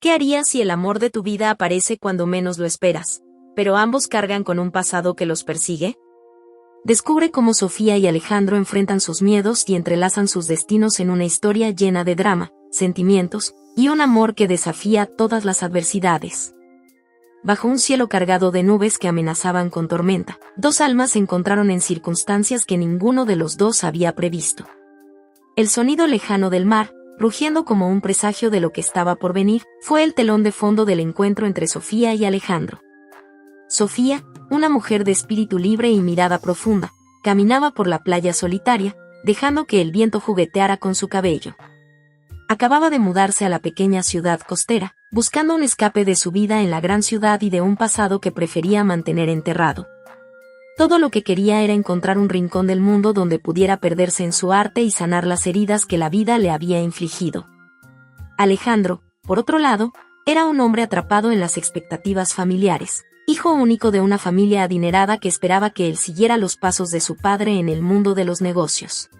¿Qué harías si el amor de tu vida aparece cuando menos lo esperas, pero ambos cargan con un pasado que los persigue? Descubre cómo Sofía y Alejandro enfrentan sus miedos y entrelazan sus destinos en una historia llena de drama, sentimientos y un amor que desafía todas las adversidades. Bajo un cielo cargado de nubes que amenazaban con tormenta, dos almas se encontraron en circunstancias que ninguno de los dos había previsto. El sonido lejano del mar, rugiendo como un presagio de lo que estaba por venir, fue el telón de fondo del encuentro entre Sofía y Alejandro. Sofía, una mujer de espíritu libre y mirada profunda, caminaba por la playa solitaria, dejando que el viento jugueteara con su cabello. Acababa de mudarse a la pequeña ciudad costera, buscando un escape de su vida en la gran ciudad y de un pasado que prefería mantener enterrado. Todo lo que quería era encontrar un rincón del mundo donde pudiera perderse en su arte y sanar las heridas que la vida le había infligido. Alejandro, por otro lado, era un hombre atrapado en las expectativas familiares, hijo único de una familia adinerada que esperaba que él siguiera los pasos de su padre en el mundo de los negocios.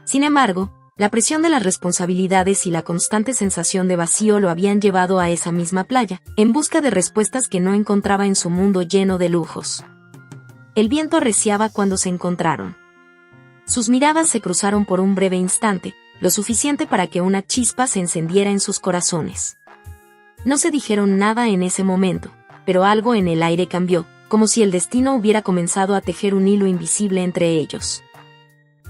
Sin embargo, la presión de las responsabilidades y la constante sensación de vacío lo habían llevado a esa misma playa, en busca de respuestas que no encontraba en su mundo lleno de lujos. El viento arreciaba cuando se encontraron. Sus miradas se cruzaron por un breve instante, lo suficiente para que una chispa se encendiera en sus corazones. No se dijeron nada en ese momento, pero algo en el aire cambió, como si el destino hubiera comenzado a tejer un hilo invisible entre ellos.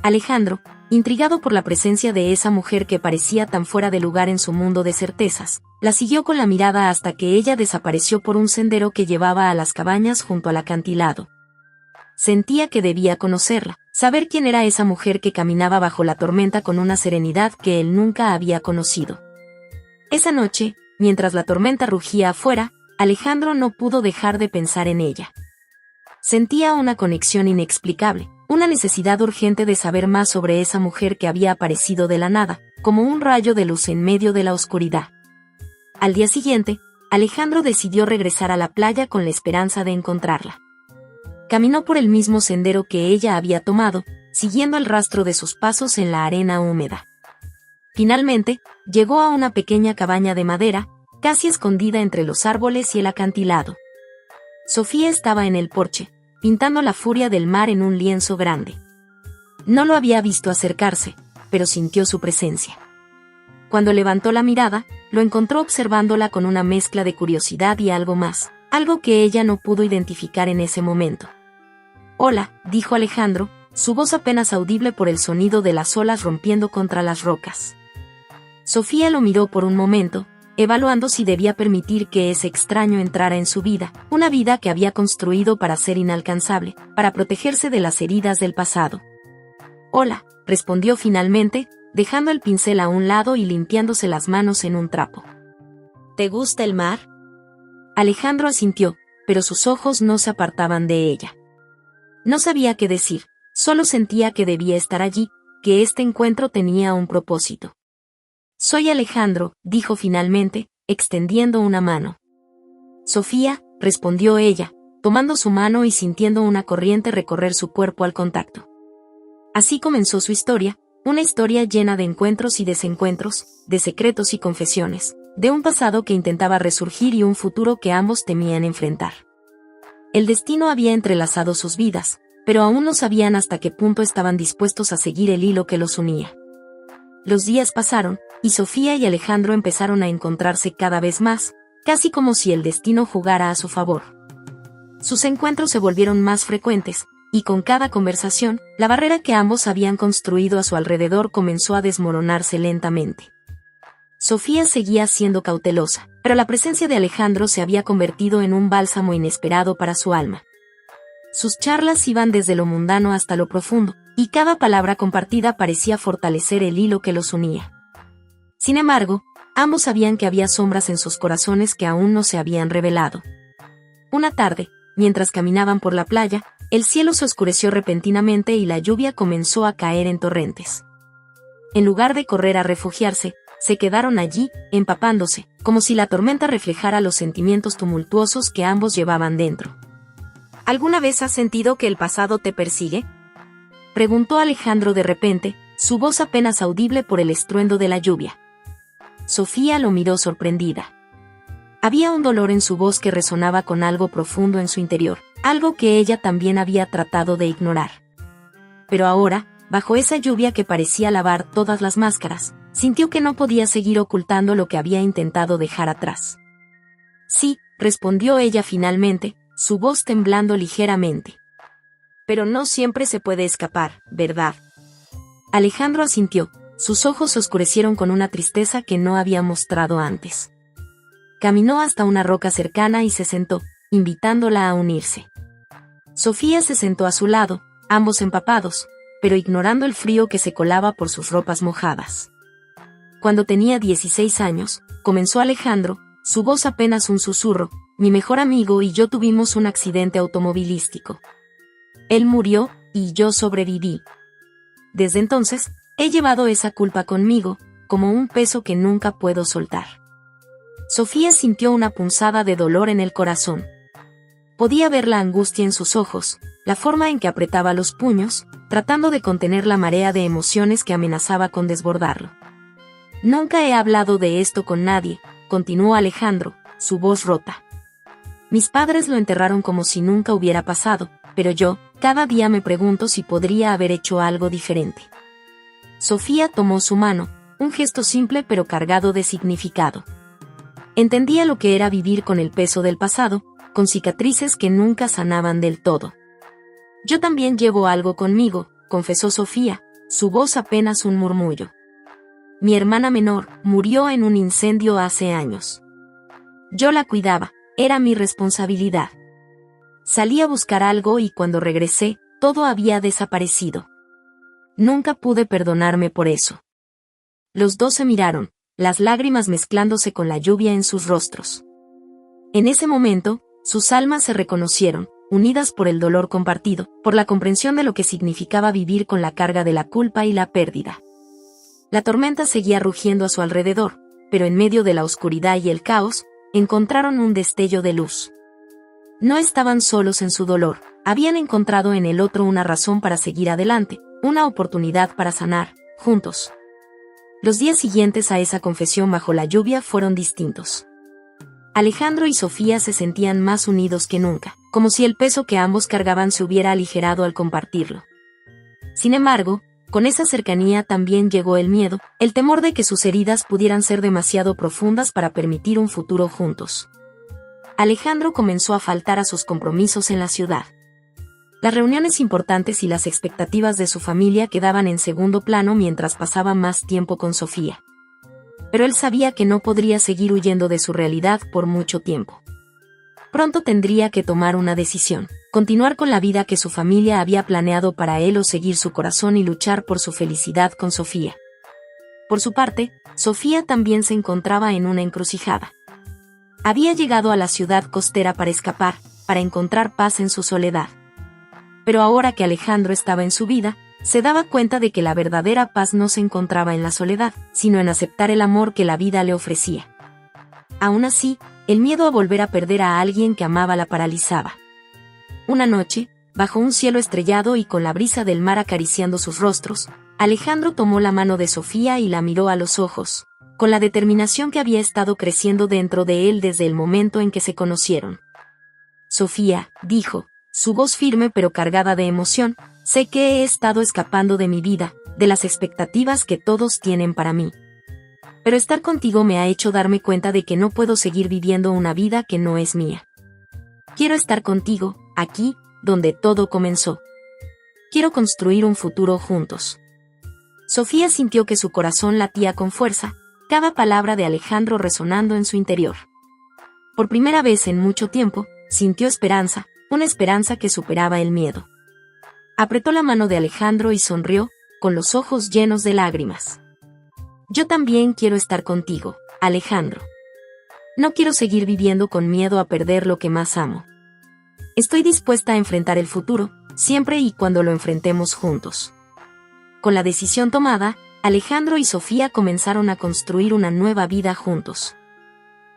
Alejandro, intrigado por la presencia de esa mujer que parecía tan fuera de lugar en su mundo de certezas, la siguió con la mirada hasta que ella desapareció por un sendero que llevaba a las cabañas junto al acantilado. Sentía que debía conocerla, saber quién era esa mujer que caminaba bajo la tormenta con una serenidad que él nunca había conocido. Esa noche, mientras la tormenta rugía afuera, Alejandro no pudo dejar de pensar en ella. Sentía una conexión inexplicable, una necesidad urgente de saber más sobre esa mujer que había aparecido de la nada, como un rayo de luz en medio de la oscuridad. Al día siguiente, Alejandro decidió regresar a la playa con la esperanza de encontrarla. Caminó por el mismo sendero que ella había tomado, siguiendo el rastro de sus pasos en la arena húmeda. Finalmente, llegó a una pequeña cabaña de madera, casi escondida entre los árboles y el acantilado. Sofía estaba en el porche, pintando la furia del mar en un lienzo grande. No lo había visto acercarse, pero sintió su presencia. Cuando levantó la mirada, lo encontró observándola con una mezcla de curiosidad y algo más, algo que ella no pudo identificar en ese momento. «Hola», dijo Alejandro, su voz apenas audible por el sonido de las olas rompiendo contra las rocas. Sofía lo miró por un momento, evaluando si debía permitir que ese extraño entrara en su vida, una vida que había construido para ser inalcanzable, para protegerse de las heridas del pasado. «Hola», respondió finalmente, dejando el pincel a un lado y limpiándose las manos en un trapo. «¿Te gusta el mar?». Alejandro asintió, pero sus ojos no se apartaban de ella. No sabía qué decir, solo sentía que debía estar allí, que este encuentro tenía un propósito. «Soy Alejandro», dijo finalmente, extendiendo una mano. «Sofía», respondió ella, tomando su mano y sintiendo una corriente recorrer su cuerpo al contacto. Así comenzó su historia, una historia llena de encuentros y desencuentros, de secretos y confesiones, de un pasado que intentaba resurgir y un futuro que ambos temían enfrentar. El destino había entrelazado sus vidas, pero aún no sabían hasta qué punto estaban dispuestos a seguir el hilo que los unía. Los días pasaron, y Sofía y Alejandro empezaron a encontrarse cada vez más, casi como si el destino jugara a su favor. Sus encuentros se volvieron más frecuentes, y con cada conversación, la barrera que ambos habían construido a su alrededor comenzó a desmoronarse lentamente. Sofía seguía siendo cautelosa, pero la presencia de Alejandro se había convertido en un bálsamo inesperado para su alma. Sus charlas iban desde lo mundano hasta lo profundo, y cada palabra compartida parecía fortalecer el hilo que los unía. Sin embargo, ambos sabían que había sombras en sus corazones que aún no se habían revelado. Una tarde, mientras caminaban por la playa, el cielo se oscureció repentinamente y la lluvia comenzó a caer en torrentes. En lugar de correr a refugiarse, se quedaron allí, empapándose, como si la tormenta reflejara los sentimientos tumultuosos que ambos llevaban dentro. ¿Alguna vez has sentido que el pasado te persigue?, preguntó Alejandro de repente, su voz apenas audible por el estruendo de la lluvia. Sofía lo miró sorprendida. Había un dolor en su voz que resonaba con algo profundo en su interior, algo que ella también había tratado de ignorar. Pero ahora, bajo esa lluvia que parecía lavar todas las máscaras, sintió que no podía seguir ocultando lo que había intentado dejar atrás. Sí, respondió ella finalmente, su voz temblando ligeramente. Pero no siempre se puede escapar, ¿verdad? Alejandro asintió, sus ojos se oscurecieron con una tristeza que no había mostrado antes. Caminó hasta una roca cercana y se sentó, invitándola a unirse. Sofía se sentó a su lado, ambos empapados, pero ignorando el frío que se colaba por sus ropas mojadas. Cuando tenía 16 años, comenzó Alejandro, su voz apenas un susurro, mi mejor amigo y yo tuvimos un accidente automovilístico. Él murió, y yo sobreviví. Desde entonces, he llevado esa culpa conmigo, como un peso que nunca puedo soltar. Sofía sintió una punzada de dolor en el corazón. Podía ver la angustia en sus ojos, la forma en que apretaba los puños, tratando de contener la marea de emociones que amenazaba con desbordarlo. Nunca he hablado de esto con nadie, continuó Alejandro, su voz rota. Mis padres lo enterraron como si nunca hubiera pasado, pero yo, cada día me pregunto si podría haber hecho algo diferente. Sofía tomó su mano, un gesto simple pero cargado de significado. Entendía lo que era vivir con el peso del pasado, con cicatrices que nunca sanaban del todo. Yo también llevo algo conmigo, confesó Sofía, su voz apenas un murmullo. Mi hermana menor murió en un incendio hace años. Yo la cuidaba, era mi responsabilidad. Salí a buscar algo y cuando regresé, todo había desaparecido. Nunca pude perdonarme por eso. Los dos se miraron, las lágrimas mezclándose con la lluvia en sus rostros. En ese momento, sus almas se reconocieron, unidas por el dolor compartido, por la comprensión de lo que significaba vivir con la carga de la culpa y la pérdida. La tormenta seguía rugiendo a su alrededor, pero en medio de la oscuridad y el caos, encontraron un destello de luz. No estaban solos en su dolor, habían encontrado en el otro una razón para seguir adelante, una oportunidad para sanar, juntos. Los días siguientes a esa confesión bajo la lluvia fueron distintos. Alejandro y Sofía se sentían más unidos que nunca, como si el peso que ambos cargaban se hubiera aligerado al compartirlo. Sin embargo, con esa cercanía también llegó el miedo, el temor de que sus heridas pudieran ser demasiado profundas para permitir un futuro juntos. Alejandro comenzó a faltar a sus compromisos en la ciudad. Las reuniones importantes y las expectativas de su familia quedaban en segundo plano mientras pasaba más tiempo con Sofía. Pero él sabía que no podría seguir huyendo de su realidad por mucho tiempo. Pronto tendría que tomar una decisión, continuar con la vida que su familia había planeado para él o seguir su corazón y luchar por su felicidad con Sofía. Por su parte, Sofía también se encontraba en una encrucijada. Había llegado a la ciudad costera para escapar, para encontrar paz en su soledad. Pero ahora que Alejandro estaba en su vida, se daba cuenta de que la verdadera paz no se encontraba en la soledad, sino en aceptar el amor que la vida le ofrecía. Aún así, el miedo a volver a perder a alguien que amaba la paralizaba. Una noche, bajo un cielo estrellado y con la brisa del mar acariciando sus rostros, Alejandro tomó la mano de Sofía y la miró a los ojos, con la determinación que había estado creciendo dentro de él desde el momento en que se conocieron. Sofía, dijo, su voz firme pero cargada de emoción, sé que he estado escapando de mi vida, de las expectativas que todos tienen para mí. Pero estar contigo me ha hecho darme cuenta de que no puedo seguir viviendo una vida que no es mía. Quiero estar contigo, aquí, donde todo comenzó. Quiero construir un futuro juntos. Sofía sintió que su corazón latía con fuerza, cada palabra de Alejandro resonando en su interior. Por primera vez en mucho tiempo, sintió esperanza, una esperanza que superaba el miedo. Apretó la mano de Alejandro y sonrió, con los ojos llenos de lágrimas. Yo también quiero estar contigo, Alejandro. No quiero seguir viviendo con miedo a perder lo que más amo. Estoy dispuesta a enfrentar el futuro, siempre y cuando lo enfrentemos juntos. Con la decisión tomada, Alejandro y Sofía comenzaron a construir una nueva vida juntos.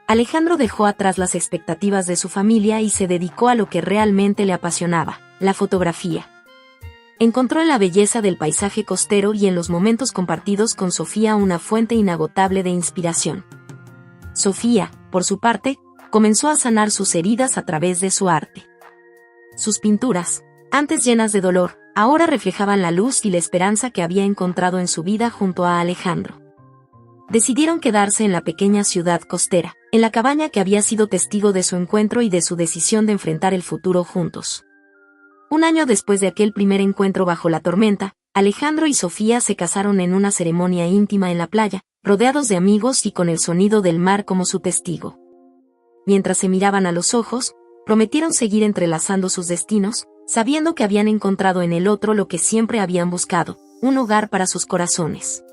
Alejandro dejó atrás las expectativas de su familia y se dedicó a lo que realmente le apasionaba, la fotografía. Encontró en la belleza del paisaje costero y en los momentos compartidos con Sofía una fuente inagotable de inspiración. Sofía, por su parte, comenzó a sanar sus heridas a través de su arte. Sus pinturas, antes llenas de dolor, ahora reflejaban la luz y la esperanza que había encontrado en su vida junto a Alejandro. Decidieron quedarse en la pequeña ciudad costera, en la cabaña que había sido testigo de su encuentro y de su decisión de enfrentar el futuro juntos. Un año después de aquel primer encuentro bajo la tormenta, Alejandro y Sofía se casaron en una ceremonia íntima en la playa, rodeados de amigos y con el sonido del mar como su testigo. Mientras se miraban a los ojos, prometieron seguir entrelazando sus destinos, sabiendo que habían encontrado en el otro lo que siempre habían buscado, un hogar para sus corazones.